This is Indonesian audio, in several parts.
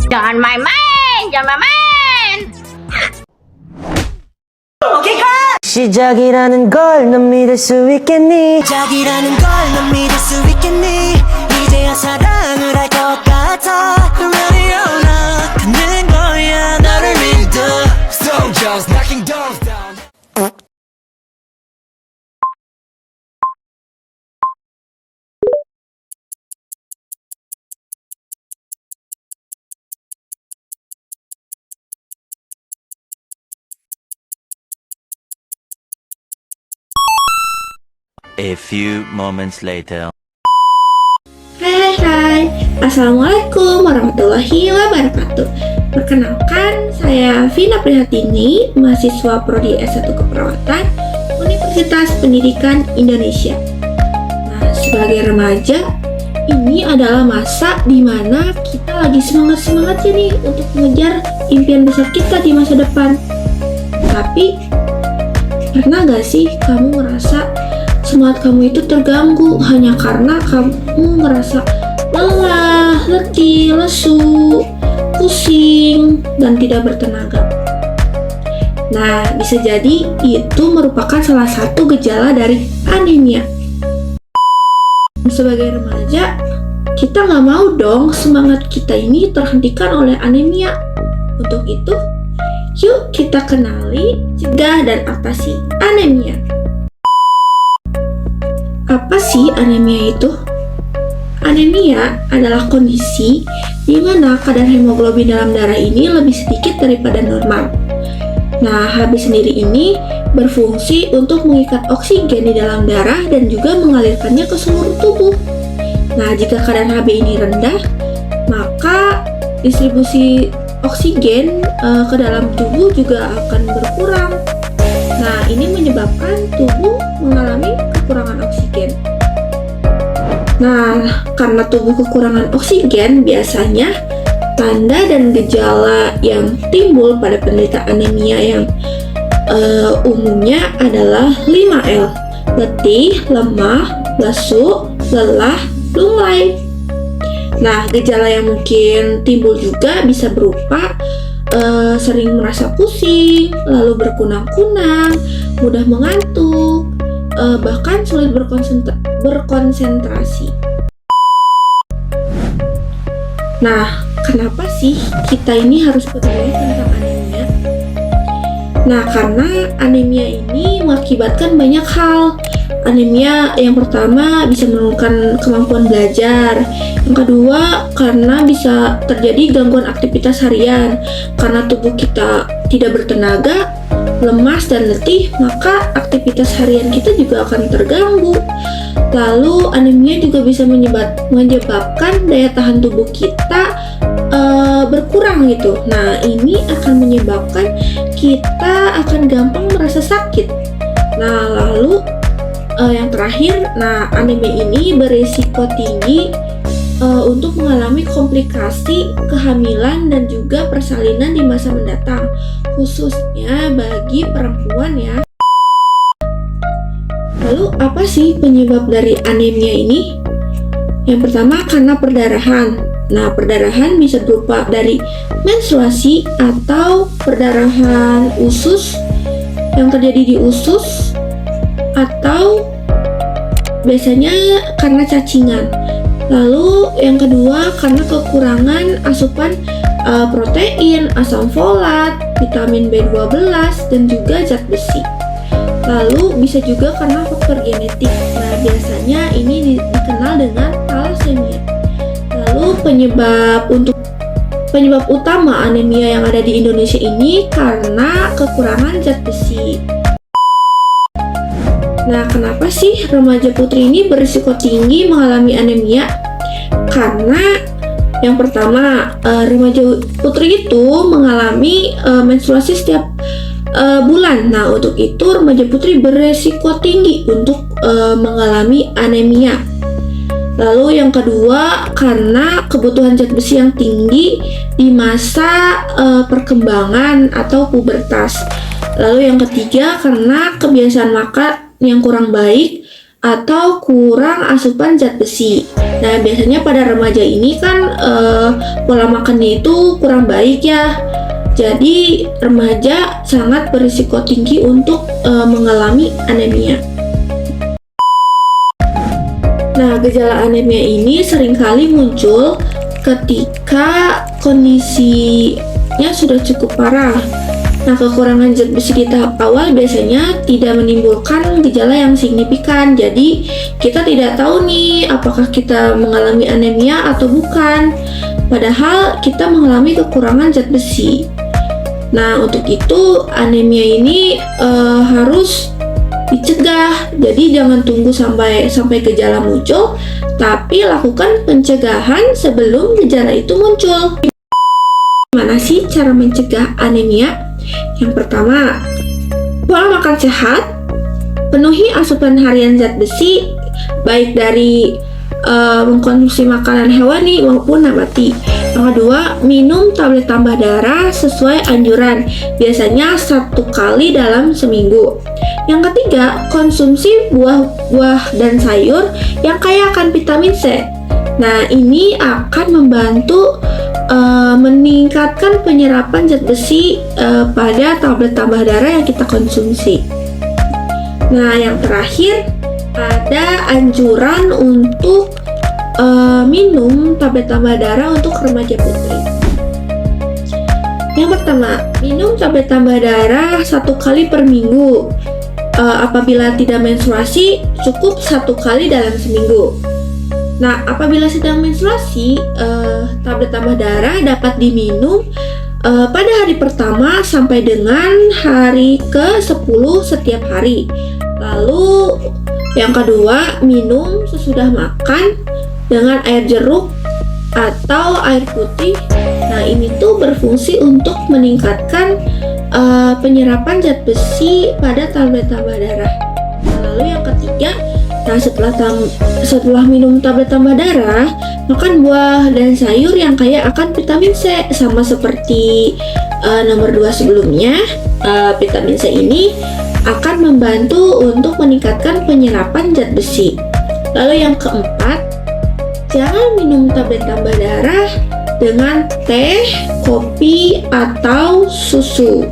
Jangan main-main, jangan main-main. 시작이라는 걸 넌 믿을 수 있겠니? 시작이라는 걸 넌 믿을 수 있겠니? 이제야 사랑을 할 것 같아. I'm ready or not 가는 거야 너를 믿어. Soldiers knocking doors down. A few moments later. Hai, Assalamualaikum warahmatullahi wabarakatuh. Perkenalkan, saya Vina Prihatini, mahasiswa Prodi S1 Keperawatan Universitas Pendidikan Indonesia. Nah, sebagai remaja, ini adalah masa di mana kita lagi semangat-semangatnya nih untuk mengejar impian besar kita di masa depan. Tapi, pernah gak sih kamu merasa semangat kamu itu terganggu hanya karena kamu merasa lelah, letih, lesu, pusing, dan tidak bertenaga? Nah, bisa jadi itu merupakan salah satu gejala dari anemia. Sebagai remaja, kita nggak mau dong semangat kita ini terhentikan oleh anemia. Untuk itu, yuk kita kenali, cegah, dan atasi anemia. Apa sih anemia itu? Anemia adalah kondisi di mana kadar hemoglobin dalam darah ini lebih sedikit daripada normal. Nah, Hb sendiri ini berfungsi untuk mengikat oksigen di dalam darah dan juga mengalirkannya ke seluruh tubuh. Nah, jika kadar Hb ini rendah, maka distribusi oksigen ke dalam tubuh juga akan berkurang. Nah, ini menyebabkan tubuh mengalami kekurangan oksigen. Nah, karena tubuh kekurangan oksigen, biasanya tanda dan gejala yang timbul pada penderita anemia yang umumnya adalah 5L: letih, lemah, lesu, lelah, lunglai. Nah, gejala yang mungkin timbul juga bisa berupa sering merasa pusing, lalu berkunang-kunang, mudah mengantuk, bahkan sulit berkonsentrasi. Nah, kenapa sih kita ini harus peduli tentang anemia? Nah, karena anemia ini mengakibatkan banyak hal. Anemia yang pertama bisa menurunkan kemampuan belajar. Yang kedua, karena bisa terjadi gangguan aktivitas harian. Karena tubuh kita tidak bertenaga, lemas dan letih, maka aktivitas harian kita juga akan terganggu. Lalu anemia juga bisa menyebabkan daya tahan tubuh kita berkurang gitu. Nah, ini akan menyebabkan kita akan gampang merasa sakit. Nah, lalu yang terakhir, anemia ini berisiko tinggi untuk mengalami komplikasi kehamilan dan juga persalinan di masa mendatang, khususnya bagi perempuan ya. Lalu apa sih penyebab dari anemia ini? Yang pertama, karena perdarahan. Nah, perdarahan bisa berupa dari menstruasi atau perdarahan usus yang terjadi di usus, atau biasanya karena cacingan. Lalu yang kedua, karena kekurangan asupan protein, asam folat, vitamin B12, dan juga zat besi. Lalu bisa juga karena faktor genetik. Nah, biasanya ini dikenal dengan thalassemia. Lalu penyebab utama anemia yang ada di Indonesia ini karena kekurangan zat besi. Nah, kenapa sih remaja putri ini berisiko tinggi mengalami anemia? Karena yang pertama, remaja putri itu mengalami menstruasi setiap bulan. Nah, untuk itu remaja putri berisiko tinggi untuk mengalami anemia. Lalu yang kedua, karena kebutuhan zat besi yang tinggi di masa perkembangan atau pubertas. Lalu yang ketiga, karena kebiasaan makan yang kurang baik atau kurang asupan zat besi. Nah, biasanya pada remaja ini kan pola makannya itu kurang baik ya. Jadi remaja sangat berisiko tinggi untuk mengalami anemia. Nah, gejala anemia ini seringkali muncul ketika kondisinya sudah cukup parah. Nah, kekurangan zat besi di tahap awal biasanya tidak menimbulkan gejala yang signifikan. Jadi, kita tidak tahu nih apakah kita mengalami anemia atau bukan. Padahal kita mengalami kekurangan zat besi. Nah, untuk itu anemia ini harus dicegah. Jadi jangan tunggu sampai gejala muncul, tapi lakukan pencegahan sebelum gejala itu muncul. Gimana sih cara mencegah anemia? Yang pertama, pola makan sehat, penuhi asupan harian zat besi, baik dari mengkonsumsi makanan hewani maupun nabati. Yang kedua, minum tablet tambah darah sesuai anjuran, biasanya 1 kali dalam seminggu. Yang ketiga, konsumsi buah-buah dan sayur yang kaya akan vitamin C. Nah, ini akan membantu meningkatkan penyerapan zat besi pada tablet tambah darah yang kita konsumsi. Nah, yang terakhir, ada anjuran untuk minum tablet tambah darah untuk remaja putri. Yang pertama, minum tablet tambah darah 1 kali per minggu. Apabila tidak menstruasi, cukup 1 kali dalam seminggu. Nah, apabila sedang menstruasi, tablet tambah darah dapat diminum pada hari pertama sampai dengan hari ke-10 setiap hari. Lalu yang kedua, minum sesudah makan dengan air jeruk atau air putih. Nah, ini tuh berfungsi untuk meningkatkan penyerapan zat besi pada tablet tambah darah. Lalu yang ketiga, nah setelah minum tablet tambah darah, makan buah dan sayur yang kaya akan vitamin C. Sama seperti nomor 2 sebelumnya, vitamin C ini akan membantu untuk meningkatkan penyerapan zat besi. Lalu yang keempat, jangan minum tablet tambah darah dengan teh, kopi, atau susu.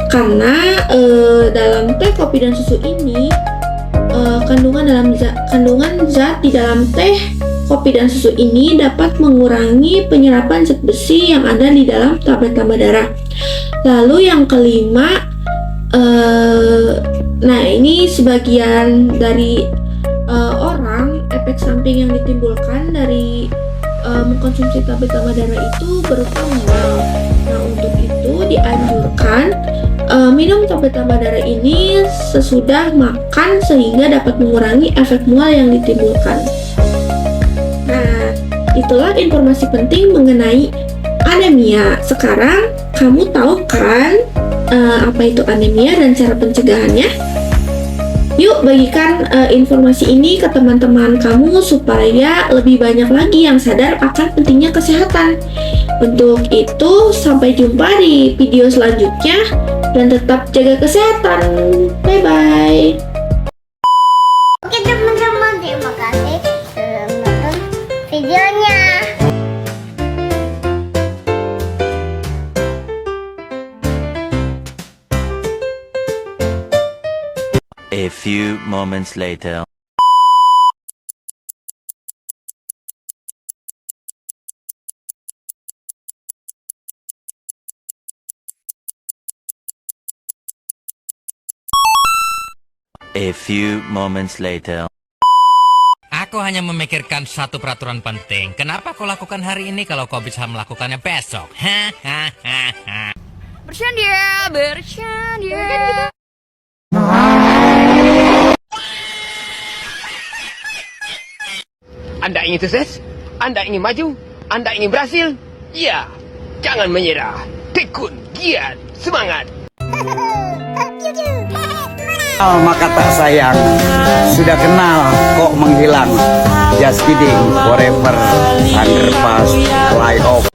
Karena dalam teh, kopi, dan susu ini kandungan zat di dalam teh, kopi, dan susu ini dapat mengurangi penyerapan zat besi yang ada di dalam tablet tambah darah. Lalu yang kelima, nah ini sebagian dari orang, efek samping yang ditimbulkan dari mengkonsumsi tablet tambah darah itu berupa mual. Nah, untuk itu dianjurkan minum tablet tambah darah ini sesudah makan sehingga dapat mengurangi efek mual yang ditimbulkan. Nah, itulah informasi penting mengenai anemia. Sekarang kamu tahu kan apa itu anemia dan cara pencegahannya? Yuk bagikan informasi ini ke teman-teman kamu supaya lebih banyak lagi yang sadar akan pentingnya kesehatan. Untuk itu, sampai jumpa di video selanjutnya dan tetap jaga kesehatan. Bye-bye. Oke teman-teman, terima kasih sudah menonton videonya. A few moments later. A few moments later. Aku hanya memikirkan satu peraturan penting. Kenapa kau lakukan hari ini kalau kau bisa melakukannya besok? Bercanda, bercanda. Anda ingin sukses? Anda ingin maju? Anda ingin berhasil? Ya, jangan menyerah. Tekun, giat, semangat. Maka tak sayang, sudah kenal kok menghilang. Just kidding, forever, underpass, fly off.